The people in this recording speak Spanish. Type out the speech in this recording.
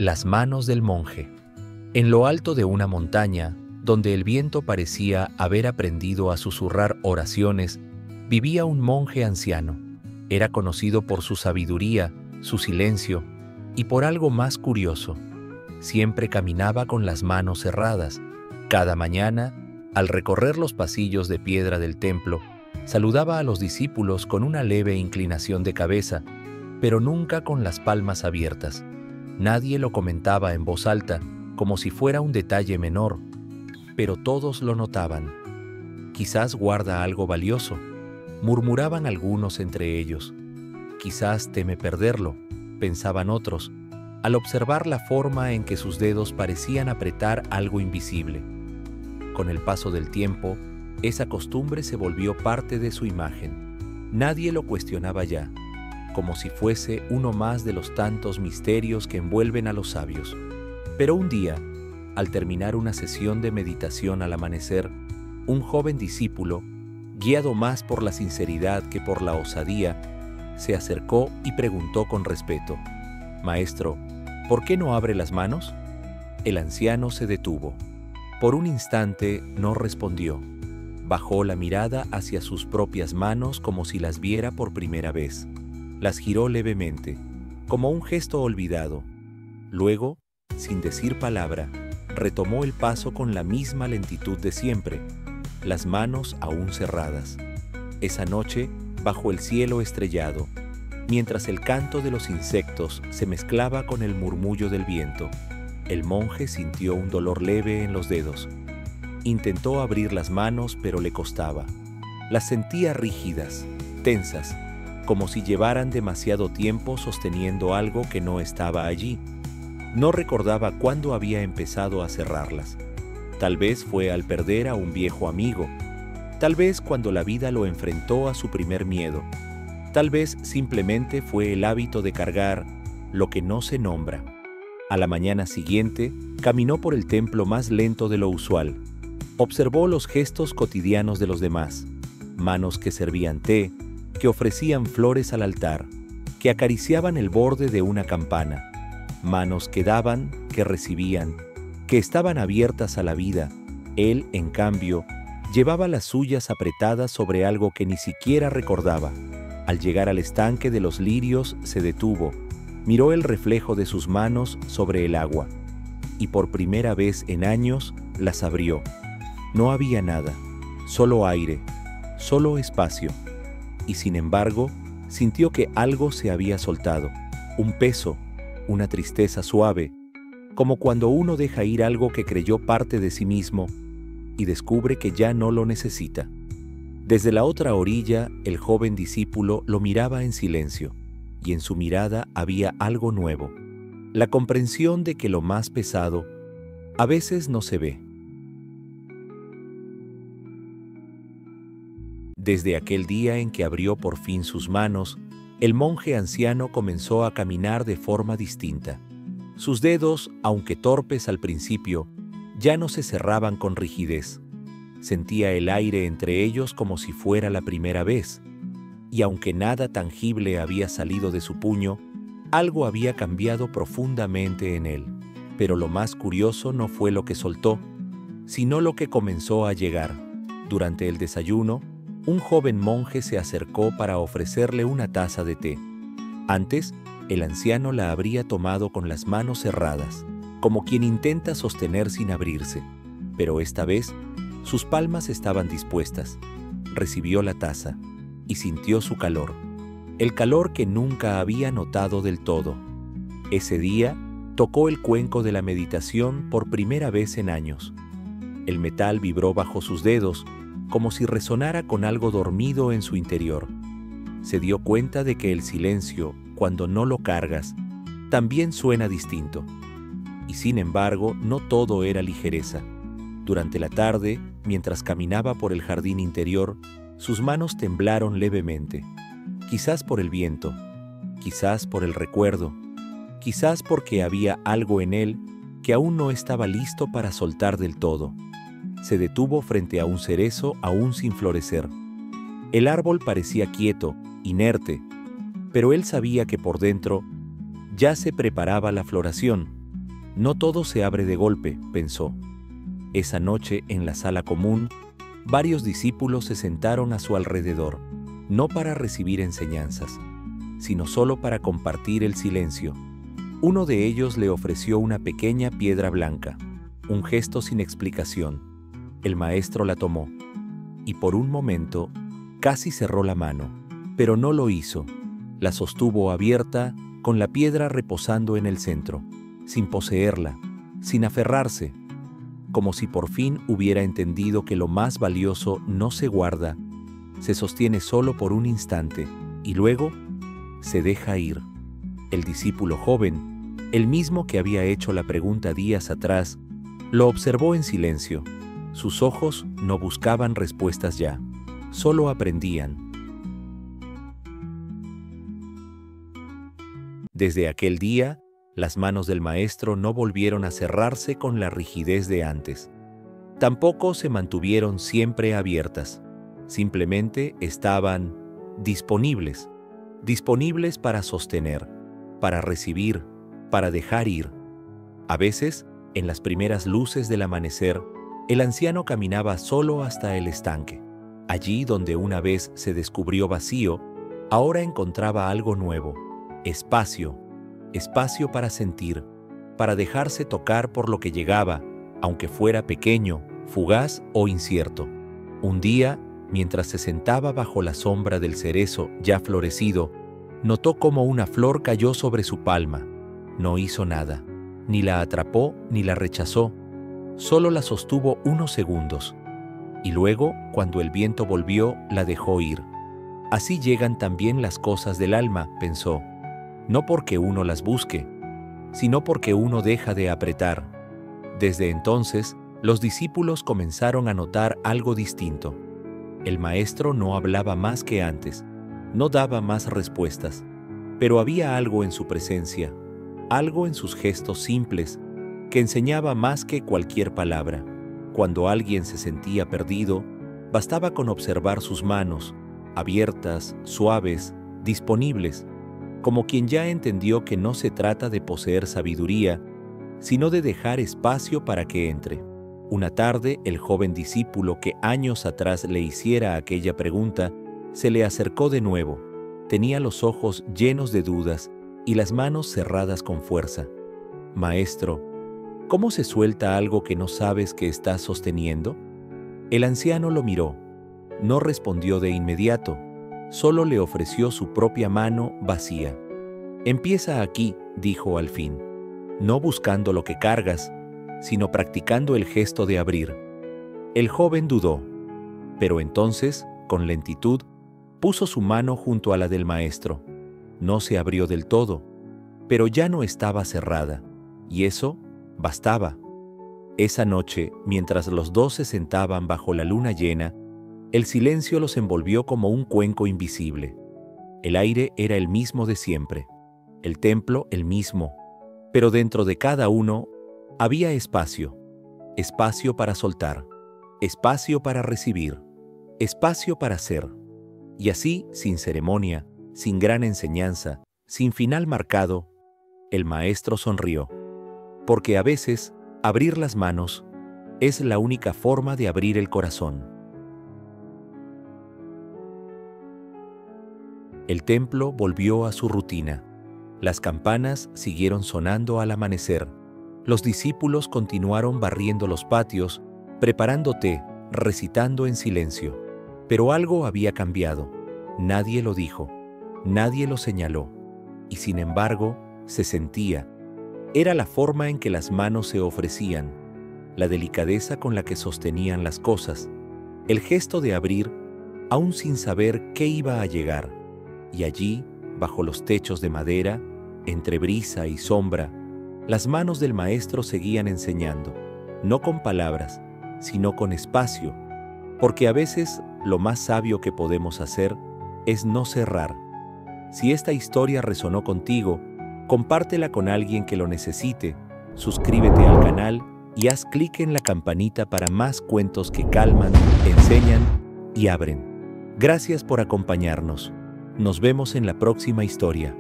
Las manos del monje. En lo alto de una montaña, donde el viento parecía haber aprendido a susurrar oraciones, vivía un monje anciano. Era conocido por su sabiduría, su silencio y por algo más curioso. Siempre caminaba con las manos cerradas. Cada mañana, al recorrer los pasillos de piedra del templo, saludaba a los discípulos con una leve inclinación de cabeza, pero nunca con las palmas abiertas. Nadie lo comentaba en voz alta, como si fuera un detalle menor, pero todos lo notaban. Quizás guarda algo valioso, murmuraban algunos entre ellos. Quizás teme perderlo, pensaban otros, al observar la forma en que sus dedos parecían apretar algo invisible. Con el paso del tiempo, esa costumbre se volvió parte de su imagen. Nadie lo cuestionaba ya, como si fuese uno más de los tantos misterios que envuelven a los sabios. Pero un día, al terminar una sesión de meditación al amanecer, un joven discípulo, guiado más por la sinceridad que por la osadía, se acercó y preguntó con respeto: «Maestro, ¿por qué no abre las manos?». El anciano se detuvo. Por un instante no respondió. Bajó la mirada hacia sus propias manos como si las viera por primera vez. Las giró levemente, como un gesto olvidado. Luego, sin decir palabra, retomó el paso con la misma lentitud de siempre, las manos aún cerradas. Esa noche, bajo el cielo estrellado, mientras el canto de los insectos se mezclaba con el murmullo del viento, el monje sintió un dolor leve en los dedos. Intentó abrir las manos, pero le costaba. Las sentía rígidas, tensas, como si llevaran demasiado tiempo sosteniendo algo que no estaba allí. No recordaba cuándo había empezado a cerrarlas. Tal vez fue al perder a un viejo amigo. Tal vez cuando la vida lo enfrentó a su primer miedo. Tal vez simplemente fue el hábito de cargar lo que no se nombra. A la mañana siguiente, caminó por el templo más lento de lo usual. Observó los gestos cotidianos de los demás. Manos que servían té, que ofrecían flores al altar, que acariciaban el borde de una campana. Manos que daban, que recibían, que estaban abiertas a la vida. Él, en cambio, llevaba las suyas apretadas sobre algo que ni siquiera recordaba. Al llegar al estanque de los lirios, se detuvo, miró el reflejo de sus manos sobre el agua, y por primera vez en años las abrió. No había nada, solo aire, solo espacio. Y sin embargo, sintió que algo se había soltado, un peso, una tristeza suave, como cuando uno deja ir algo que creyó parte de sí mismo y descubre que ya no lo necesita. Desde la otra orilla, el joven discípulo lo miraba en silencio, y en su mirada había algo nuevo, la comprensión de que lo más pesado a veces no se ve. Desde aquel día en que abrió por fin sus manos, el monje anciano comenzó a caminar de forma distinta. Sus dedos, aunque torpes al principio, ya no se cerraban con rigidez. Sentía el aire entre ellos como si fuera la primera vez, y aunque nada tangible había salido de su puño, algo había cambiado profundamente en él. Pero lo más curioso no fue lo que soltó, sino lo que comenzó a llegar. Durante el desayuno, un joven monje se acercó para ofrecerle una taza de té. Antes, el anciano la habría tomado con las manos cerradas, como quien intenta sostener sin abrirse. Pero esta vez, sus palmas estaban dispuestas. Recibió la taza y sintió su calor, el calor que nunca había notado del todo. Ese día, tocó el cuenco de la meditación por primera vez en años. El metal vibró bajo sus dedos, como si resonara con algo dormido en su interior. Se dio cuenta de que el silencio, cuando no lo cargas, también suena distinto. Y sin embargo, no todo era ligereza. Durante la tarde, mientras caminaba por el jardín interior, sus manos temblaron levemente. Quizás por el viento, quizás por el recuerdo, quizás porque había algo en él que aún no estaba listo para soltar del todo. Se detuvo frente a un cerezo aún sin florecer. El árbol parecía quieto, inerte, pero él sabía que por dentro ya se preparaba la floración. No todo se abre de golpe, pensó. Esa noche, en la sala común, varios discípulos se sentaron a su alrededor, no para recibir enseñanzas, sino solo para compartir el silencio. Uno de ellos le ofreció una pequeña piedra blanca, un gesto sin explicación. El maestro la tomó, y por un momento casi cerró la mano, pero no lo hizo. La sostuvo abierta, con la piedra reposando en el centro, sin poseerla, sin aferrarse, como si por fin hubiera entendido que lo más valioso no se guarda, se sostiene solo por un instante, y luego se deja ir. El discípulo joven, el mismo que había hecho la pregunta días atrás, lo observó en silencio. Sus ojos no buscaban respuestas ya, solo aprendían. Desde aquel día, las manos del maestro no volvieron a cerrarse con la rigidez de antes. Tampoco se mantuvieron siempre abiertas. Simplemente estaban disponibles para sostener, para recibir, para dejar ir. A veces, en las primeras luces del amanecer, el anciano caminaba solo hasta el estanque. Allí donde una vez se descubrió vacío, ahora encontraba algo nuevo. Espacio para sentir, para dejarse tocar por lo que llegaba, aunque fuera pequeño, fugaz o incierto. Un día, mientras se sentaba bajo la sombra del cerezo ya florecido, notó cómo una flor cayó sobre su palma. No hizo nada, ni la atrapó ni la rechazó, solo la sostuvo unos segundos. Y luego, cuando el viento volvió, la dejó ir. Así llegan también las cosas del alma, pensó. No porque uno las busque, sino porque uno deja de apretar. Desde entonces, los discípulos comenzaron a notar algo distinto. El maestro no hablaba más que antes, no daba más respuestas, pero había algo en su presencia, algo en sus gestos simples, que enseñaba más que cualquier palabra. Cuando alguien se sentía perdido, bastaba con observar sus manos, abiertas, suaves, disponibles, como quien ya entendió que no se trata de poseer sabiduría, sino de dejar espacio para que entre. Una tarde, el joven discípulo que años atrás le hiciera aquella pregunta, se le acercó de nuevo. Tenía los ojos llenos de dudas y las manos cerradas con fuerza. «Maestro, ¿cómo se suelta algo que no sabes que estás sosteniendo?» El anciano lo miró. No respondió de inmediato. Solo le ofreció su propia mano vacía. «Empieza aquí», dijo al fin, no buscando lo que cargas, sino practicando el gesto de abrir. El joven dudó, pero entonces, con lentitud, puso su mano junto a la del maestro. No se abrió del todo, pero ya no estaba cerrada, y eso bastaba. Esa noche, mientras los dos se sentaban bajo la luna llena, el silencio los envolvió como un cuenco invisible. El aire era el mismo de siempre, el templo el mismo, pero dentro de cada uno había espacio para soltar, espacio para recibir, espacio para ser. Y así, sin ceremonia, sin gran enseñanza, sin final marcado, el maestro sonrió. Porque a veces, abrir las manos es la única forma de abrir el corazón. El templo volvió a su rutina. Las campanas siguieron sonando al amanecer. Los discípulos continuaron barriendo los patios, preparando té, recitando en silencio. Pero algo había cambiado. Nadie lo dijo, nadie lo señaló. Y sin embargo, se sentía. Era la forma en que las manos se ofrecían, la delicadeza con la que sostenían las cosas, el gesto de abrir, aún sin saber qué iba a llegar. Y allí, bajo los techos de madera, entre brisa y sombra, las manos del maestro seguían enseñando, no con palabras, sino con espacio, porque a veces lo más sabio que podemos hacer es no cerrar. Si esta historia resonó contigo, compártela con alguien que lo necesite, suscríbete al canal y haz clic en la campanita para más cuentos que calman, enseñan y abren. Gracias por acompañarnos. Nos vemos en la próxima historia.